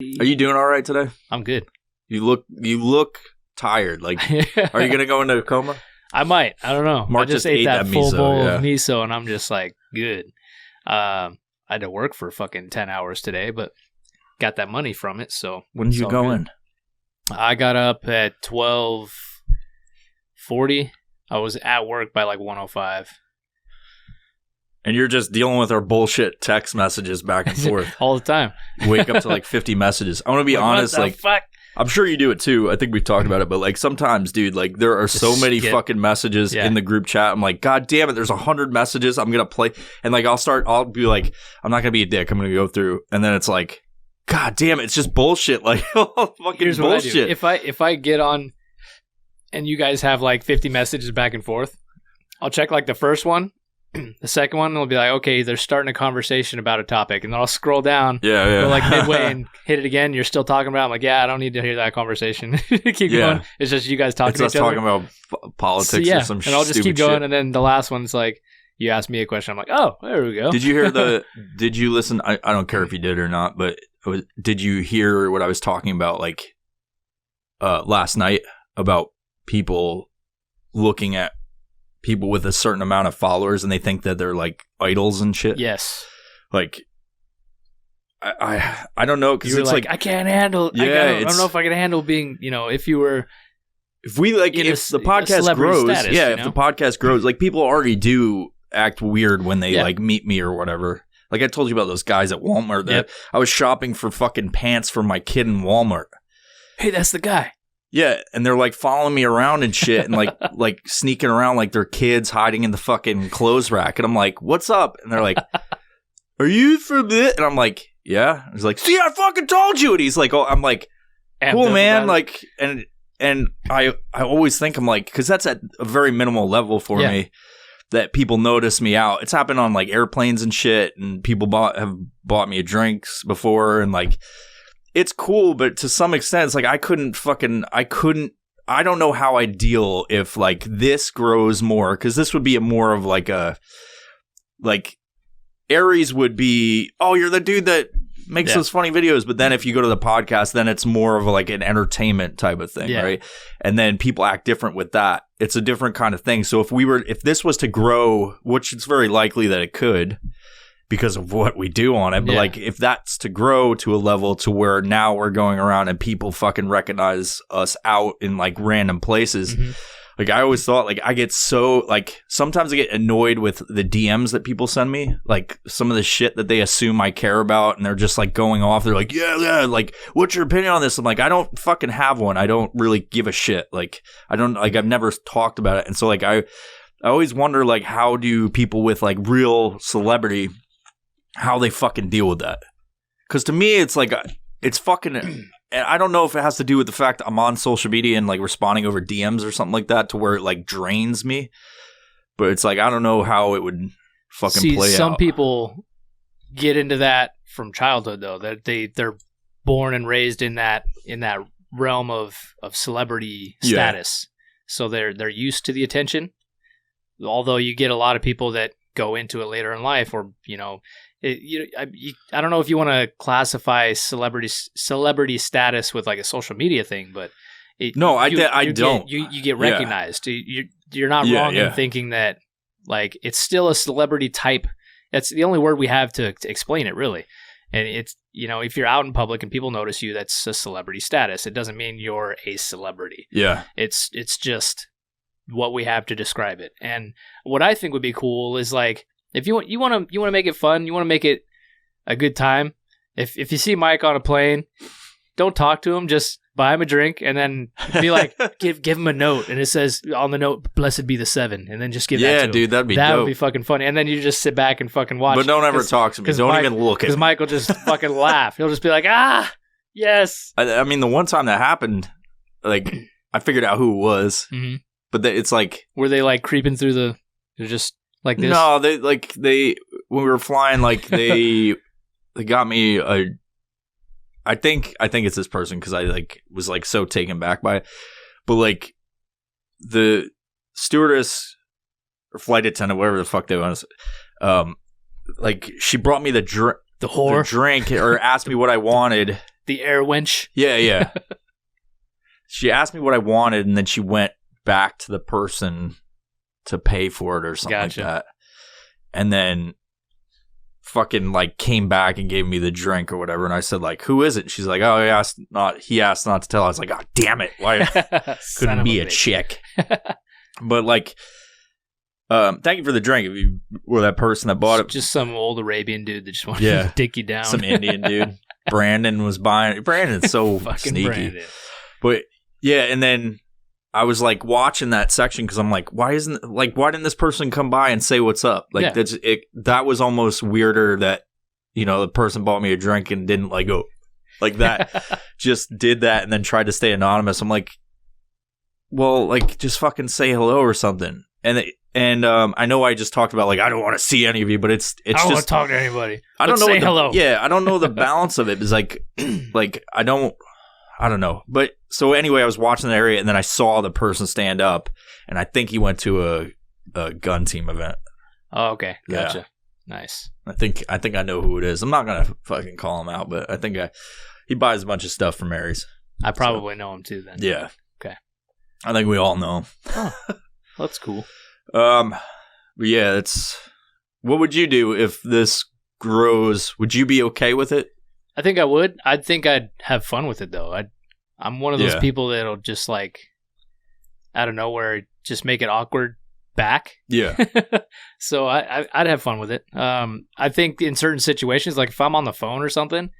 Are you doing all right today? I'm good. You look tired. Like, are you gonna go into a coma? I might. I don't know. Mark I just ate that full miso, bowl of miso, and I'm just like, good. I had to work for fucking 10 hours today, but got that money from it. So when did you go in? I got up at 12:40. I was at work by like 1:05. And you're just dealing with our bullshit text messages back and forth all the time. You wake up to like 50 messages. I want to be honest, what the fuck? I'm sure you do it too. I think we've talked about it, but like sometimes, dude, like there are so many fucking messages in the group chat. I'm like, God damn it, there's 100 messages. I'm gonna play, and like I'll be like, I'm not gonna be a dick. I'm gonna go through, and then it's like, God damn it, it's just bullshit. Like fucking Here's bullshit. What I do. If I get on, and you guys have like 50 messages back and forth, I'll check like the first one. The second one will be like, okay, they're starting a conversation about a topic, and then I'll scroll down, go like midway and hit it again. You're still talking about it. I'm like, yeah, I don't need to hear that conversation. Keep going. It's just you guys talking to each other. Talking about politics or some shit. And I'll just keep going, and then the last one's like, you asked me a question. I'm like, oh, there we go. Did you hear did you listen? I don't care if you did or not, but did you hear what I was talking about like last night about people looking at people with a certain amount of followers and they think that they're like idols and shit? Yes. Like I don't know, because it's like I can't handle. I don't know if I can handle being, if you were. If we like, if the podcast grows, status, if the podcast grows, like people already do act weird when they like meet me or whatever. Like I told you about those guys at Walmart that I was shopping for fucking pants for my kid in Walmart. Hey, that's the guy. Yeah, and they're like following me around and shit, and like like sneaking around like they're kids hiding in the fucking clothes rack. And I'm like, "What's up?" And they're like, "Are you from it?" And I'm like, "Yeah." He's like, "See, I fucking told you." And he's like, "Oh," I'm like, "Cool, man." Like, and I always think I'm like, because that's at a very minimal level for me, that people notice me out. It's happened on like airplanes and shit, and people have bought me drinks before, and like. It's cool, but to some extent, it's like I don't know how I deal if like this grows more, because this would be more of like Aries would be, oh, you're the dude that makes those funny videos, but then if you go to the podcast, then it's more of like an entertainment type of thing, right? And then people act different with that. It's a different kind of thing. So if this was to grow, which it's very likely that it could, because of what we do on it. But like if that's to grow to a level to where now we're going around and people fucking recognize us out in like random places. Like I always thought, like I get so like sometimes I get annoyed with the DMs that people send me, like some of the shit that they assume I care about, and they're just like going off. They're like, yeah, like what's your opinion on this? I'm like, I don't fucking have one. I don't really give a shit. Like I don't like I've never talked about it. And so like I always wonder like how do people with like real celebrity, how they fucking deal with that. Because to me, it's like, it's fucking, and I don't know if it has to do with the fact I'm on social media and like responding over DMs or something like that to where it like drains me. But it's like, I don't know how it would fucking play out. Some people get into that from childhood though, that they're born and raised in that realm of celebrity status. So they're used to the attention. Although you get a lot of people that go into it later in life, or, I don't know if you want to classify celebrity status with like a social media thing, but I don't. You get recognized. You're not wrong in thinking that like it's still a celebrity type. That's the only word we have to explain it, really. And it's if you're out in public and people notice you, that's a celebrity status. It doesn't mean you're a celebrity. Yeah, it's just what we have to describe it. And what I think would be cool is like, if you want to make it fun, you want to make it a good time. If you see Mike on a plane, don't talk to him. Just buy him a drink and then be like, give him a note, and it says on the note, "Blessed be the 7," and then just give that to him. Dude, that'd be that dope. would be fucking funny. And then you just sit back and fucking watch. But don't ever talk to me. Don't even look at me. Because Mike will just fucking laugh. He'll just be like, yes. I mean, the one time that happened, like I figured out who it was, but it's like, were they like creeping through they're just. Like this? No, they when we were flying, like they got me a. I think it's this person, because I like was like so taken back by it, but like the stewardess or flight attendant, whatever the fuck they want to, like she brought me the drink or asked me what I wanted, The air wench. Yeah. She asked me what I wanted, and then she went back to the person to pay for it or something like that. And then fucking like came back and gave me the drink or whatever. And I said like, who is it? She's like, oh, he asked not to tell. I was like, oh, damn it. Why couldn't be a chick? But like, thank you for the drink. If you were that person that bought it. Just some old Arabian dude that just wanted to dick you down. Some Indian dude. Brandon was buying it. Brandon's so fucking sneaky. Brandon. But yeah, and then I was like watching that section because I'm like, why didn't this person come by and say what's up? Like that was almost weirder that, you know, the person bought me a drink and didn't like go like that, just did that and then tried to stay anonymous. I'm like, well, like just fucking say hello or something. And I know I just talked about like I don't want to see any of you, but it's I don't just want to talk to anybody. I don't know. Say hello. Yeah, I don't know the balance of it. It's like I don't know. But so anyway, I was watching the area and then I saw the person stand up, and I think he went to a gun team event. Oh, okay, gotcha. Yeah. Nice. I think I know who it is. I'm not gonna fucking call him out, but I think he buys a bunch of stuff from Mary's. I probably know him too. Then. Yeah. Okay. I think we all know him. Oh, that's cool. But yeah, what would you do if this grows? Would you be okay with it? I think I would. I think I'd have fun with it though. I'm one of those people that'll just like out of nowhere just make it awkward back. Yeah. So I'd have fun with it. I think in certain situations, like if I'm on the phone or something,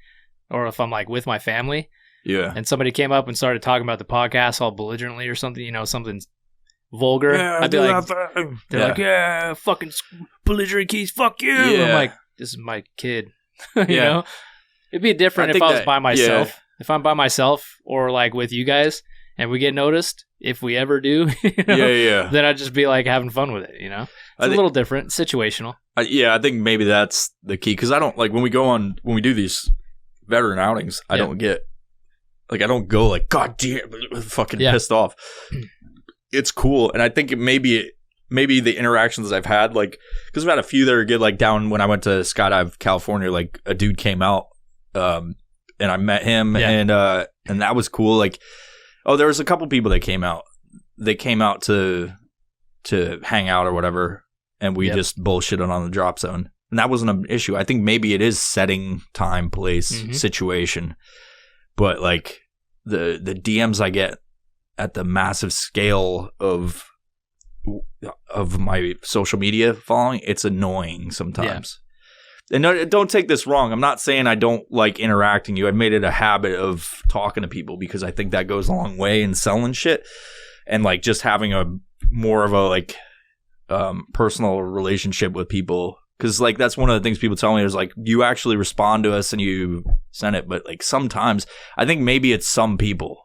or if I'm like with my family, and somebody came up and started talking about the podcast all belligerently or something, you know, something vulgar, I'd be like, they're like, yeah, fucking belligerent keys, fuck you. I'm like, this is my kid. You know, it'd be different if I was by myself. Yeah. If I'm by myself or like with you guys and we get noticed, if we ever do, you know, then I'd just be like having fun with it. You know, it's a little different, situational. I think maybe that's the key because I don't like when we do these veteran outings, I don't go like, God damn, fucking pissed off. It's cool, and I think maybe the interactions I've had, like, because I've had a few that are good, like down when I went to Skydive California, like a dude came out, and I met him, and that was cool. Like, there was a couple people that came out. They came out to hang out or whatever, and we just bullshitted on the drop zone, and that wasn't an issue. I think maybe it is setting time, place, situation, but like the DMs I get at the massive scale of my social media following, it's annoying sometimes. And don't take this wrong. I'm not saying I don't like interacting with you. I've made it a habit of talking to people because I think that goes a long way in selling shit and like just having a more of a like personal relationship with people. Because like that's one of the things people tell me is like you actually respond to us and you send it, but like sometimes I think maybe it's some people.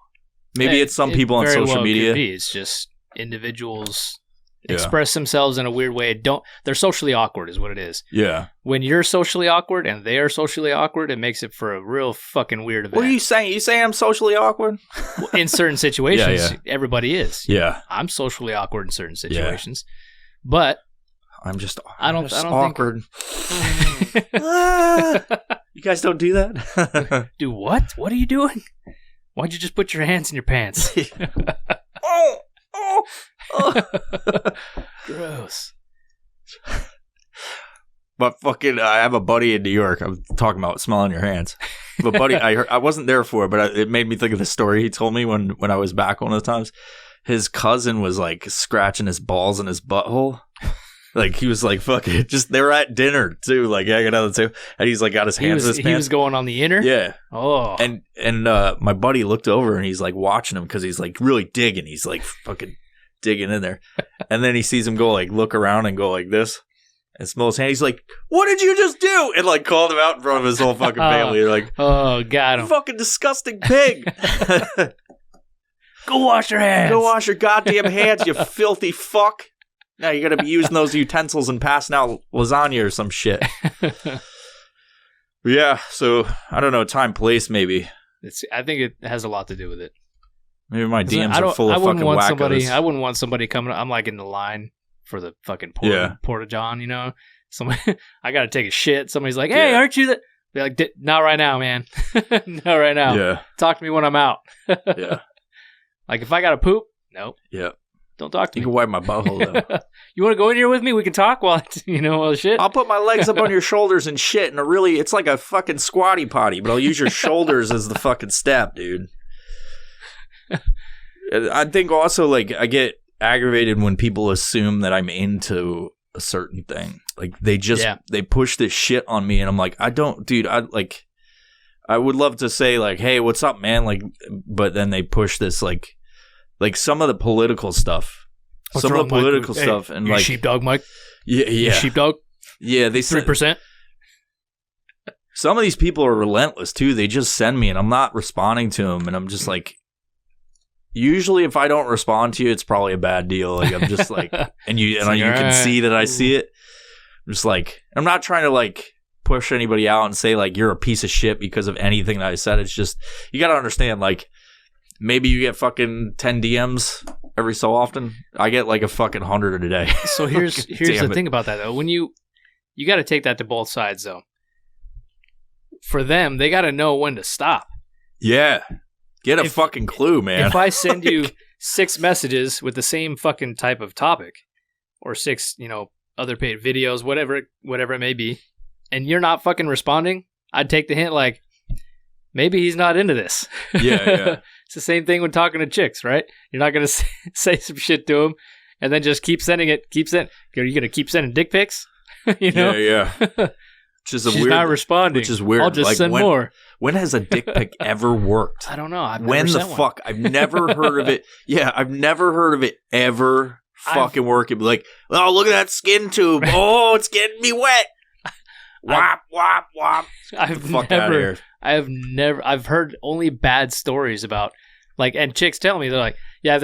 Maybe it's some people on social media. Could be. It's just individuals express themselves in a weird way. They're socially awkward is what it is. Yeah. When you're socially awkward and they are socially awkward, it makes it for a real fucking weird event. What are you saying? You saying I'm socially awkward? Well, in certain situations, everybody is. Yeah. I'm socially awkward in certain situations. But I'm just don't awkward. Think... You guys don't do that? Do what? What are you doing? Why'd you just put your hands in your pants? Gross. But fucking, I have a buddy in New York. I'm talking about smelling your hands. But buddy, I wasn't there for it, but it made me think of the story he told me when I was back one of the times. His cousin was like scratching his balls in his butthole. Like he was like fucking just they were at dinner too, like hanging out too, and he's like got his hands in his pants. He was going on the inner? Yeah. Oh. And my buddy looked over and he's like watching him because he's like really digging. He's like fucking digging in there, and then he sees him go like look around and go like this, and smell his hand. He's like, "What did you just do?" And like called him out in front of his whole fucking family. They're like, "Oh, got him, fucking disgusting pig." Go wash your hands. Go wash your goddamn hands, you filthy fuck. Now you're going to be using those utensils and passing out lasagna or some shit. Yeah, so I don't know, time, place maybe. I think it has a lot to do with it. Maybe my DMs are full of fucking wackos. I wouldn't want somebody coming. I'm like in the line for the fucking Porta John, you know? Somebody, I got to take a shit. Somebody's like, hey, aren't you that? Be like, not right now, man. Not right now. Yeah. Talk to me when I'm out. Yeah. Like if I got to poop, nope. Yeah. Don't talk to me. You can wipe my butthole though. You want to go in here with me? We can talk while shit. I'll put my legs up on your shoulders and shit, and it's like a fucking squatty potty, but I'll use your shoulders as the fucking step, dude. I think also, like, I get aggravated when people assume that I'm into a certain thing. Like, they push this shit on me, and I'm like, I don't, dude, I would love to say, like, hey, what's up, man? Like, but then they push this, like some of the political stuff. What's wrong, Mike? Stuff. Hey, and you like sheepdog, Mike? Yeah. You sheepdog? Yeah, they 3%. Some of these people are relentless, too. They just send me, and I'm not responding to them, and I'm just like, usually if I don't respond to you, it's probably a bad deal. Like, I'm just like, and you can see that I see it. I'm just like, I'm not trying to, like, push anybody out and say, like, you're a piece of shit because of anything that I said. It's just, you got to understand, like, maybe you get fucking 10 DMs every so often. I get like a fucking 100 a day. So here's the thing about that, though. When you got to take that to both sides, though. For them, they got to know when to stop. Yeah. Get a fucking clue, man. If I send you 6 messages with the same fucking type of topic, or 6, other paid videos, whatever it may be, and you're not fucking responding, I'd take the hint like, maybe he's not into this. Yeah. It's the same thing when talking to chicks, right? You're not going to say some shit to him and then just keep sending it. Are you going to keep sending dick pics? Yeah. She's not responding. Which is weird. I'll just send more. When has a dick pic ever worked? I don't know. When the fuck? I've never heard of it. Yeah, I've never heard of it ever fucking working. Like, oh, look at that skin tube. Oh, it's getting me wet. Wop, wop, wop. I've heard only bad stories about, like, and chicks tell me, they're like, yeah,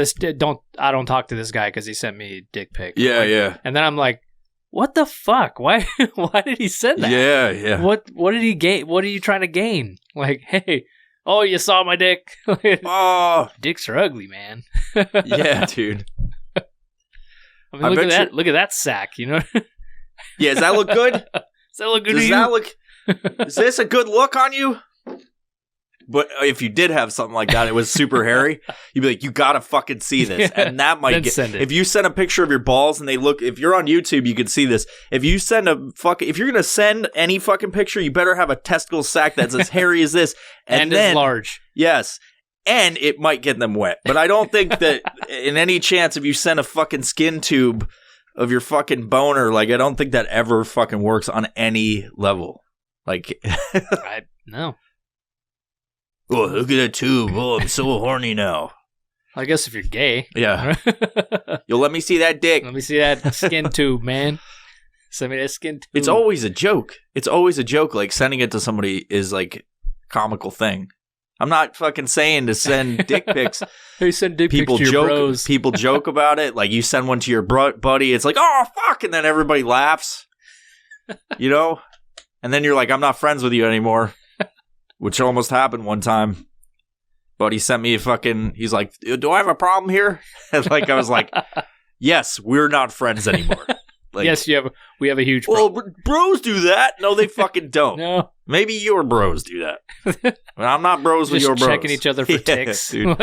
I don't talk to this guy because he sent me a dick pic. Yeah, yeah. And then I'm like, what the fuck? Why did he send that? Yeah. What did he gain? What are you trying to gain? Like, hey, oh, you saw my dick? Oh. Dicks are ugly, man. Yeah, dude. I mean, look at that sack, Yeah, does that look good? Does that look good to you? Is this a good look on you? But if you did have something like that, it was super hairy, you'd be like, you gotta fucking see this. Yeah, and that might send it. If you send a picture of your balls and they look, if you're on YouTube, you can see this. If you send if you're gonna send any fucking picture, you better have a testicle sack that's as hairy as this. And as large. Yes. And it might get them wet. But I don't think that in any chance if you send a fucking skin tube of your fucking boner, like, I don't think that ever fucking works on any level. Like, no. Oh, look at that tube. Oh, I'm so horny now. I guess if you're gay. Yeah. You'll let me see that dick. Let me see that skin tube, man. Send me that skin tube. It's always a joke. Like, sending it to somebody is, like, a comical thing. I'm not fucking saying to send dick pics. Hey, send dick pics to your bros. People joke about it. Like, you send one to your buddy. It's like, oh, fuck. And then everybody laughs. And then you're like, I'm not friends with you anymore. Which almost happened one time. But he sent me he's like, do I have a problem here? And like, I was like, yes, we're not friends anymore. Like, yes, we have a huge problem. Well, bros do that. No, they fucking don't. No. Maybe your bros do that. But I'm not bros with your bros. Checking each other for ticks. Dude.